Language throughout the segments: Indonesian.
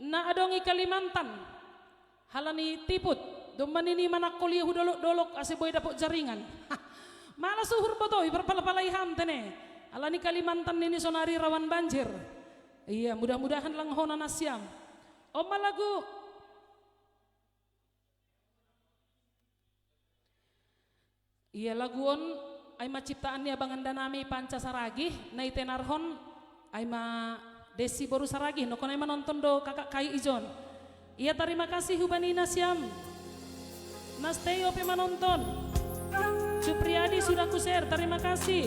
na adongi Kalimantan halani tiput domban ini mana kuliah dolok ase boy dapot jaringan malah suhur boto berpala-palaihan tene alani Kalimantan ini sonari rawan banjir. Iya, mudah-mudahan langhona nasyam oma lagu iya laguon aima ciptaannya Bang Danami Panca Saragih nai tenarhon aima Desi Boru Saragih nokon aima nonton do kakak Kai Ijon. Iya terima kasih hubani nasyam Nasteo pema nonton Supriyadi sudah ku share terima kasih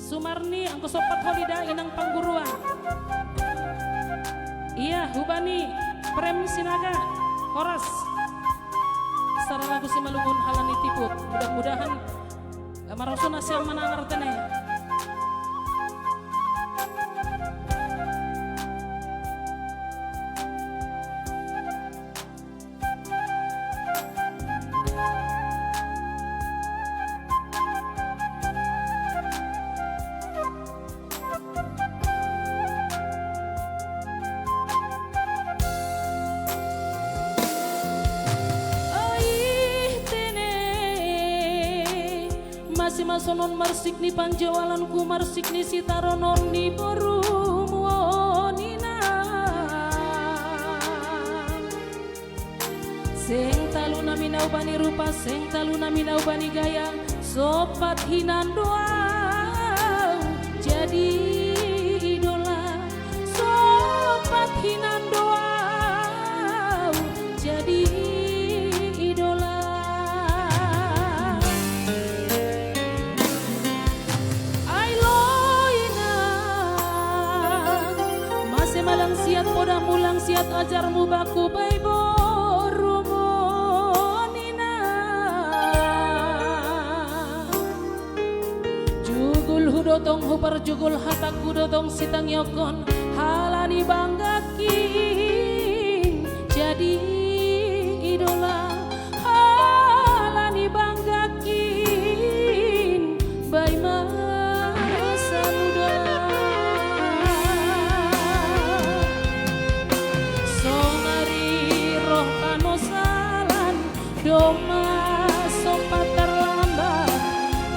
Sumarni angko sopat holida inang pangguruan. Iya hubani Prem Sinaga Horas secara lagu si Malungun halani tiput mudah-mudahan maroso nasyam manangar tene. Masih masonon marsik ni panjawalanku marsik ni sitaronon ni boru muonina seng talu na minau bani rupa seng talu na minau bani gaya sopat hinan doang jadi idola sopat hinan doang jadi malang siat podah mulang siat ajarmu baku bay borumonina jugul hudotong hupar jugul hataku dotong sitang yokon halani bangga king jadi idola halani bangga king bay doma sopat terlambat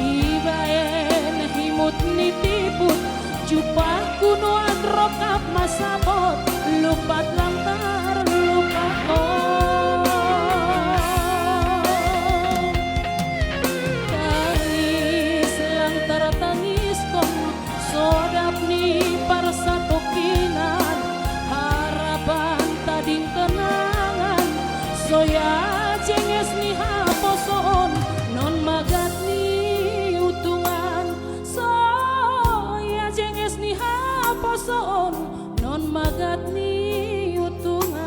ibaen himut nitiput jupah kunoan rokap masabot lupat lantar lupat tangis lantar tangis kon sodap ni parsatokinan harapan tading kenangan soya cenges ni haposon non magat ni utungan soya cenges ni haposon non magat ni utungan.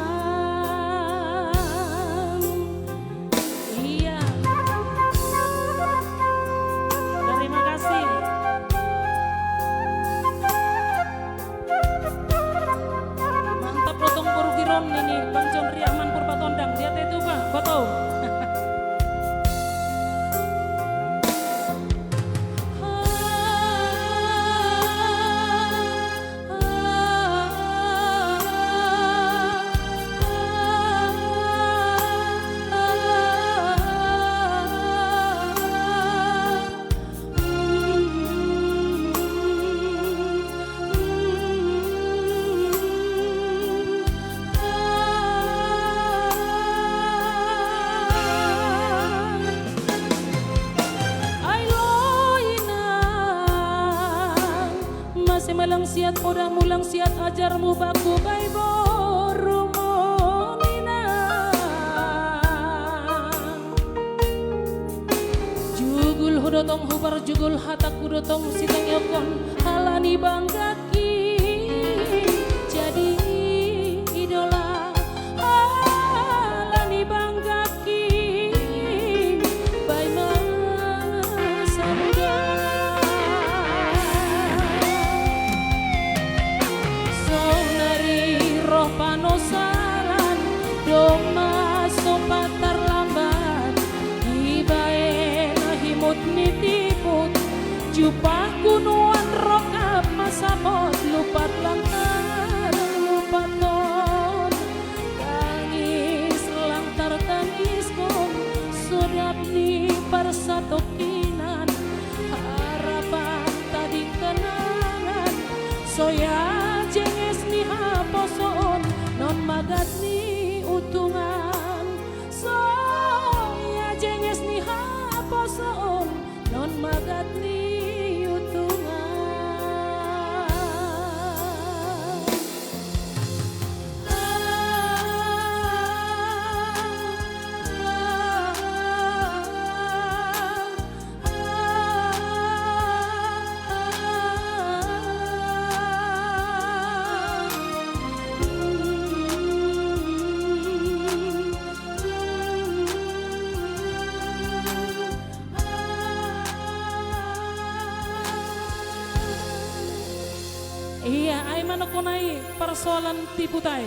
Iya terima kasih mantap potong Purugiron ini Bang John Riahman Purbatondang dia itu Pak foto. Malang siat podah mulang siat ajarmu baku bay borumonina jugul hudotong hubar jugul hataku dotong sitang yokon halani bangga jadi idola halani bangga bay masa muda panosaran doma sopat terlambat ibaen himut nitiput jupah kunuan rokap masabot lupat lantar lupat non Iya, ay manokonay persoalan tipu tay.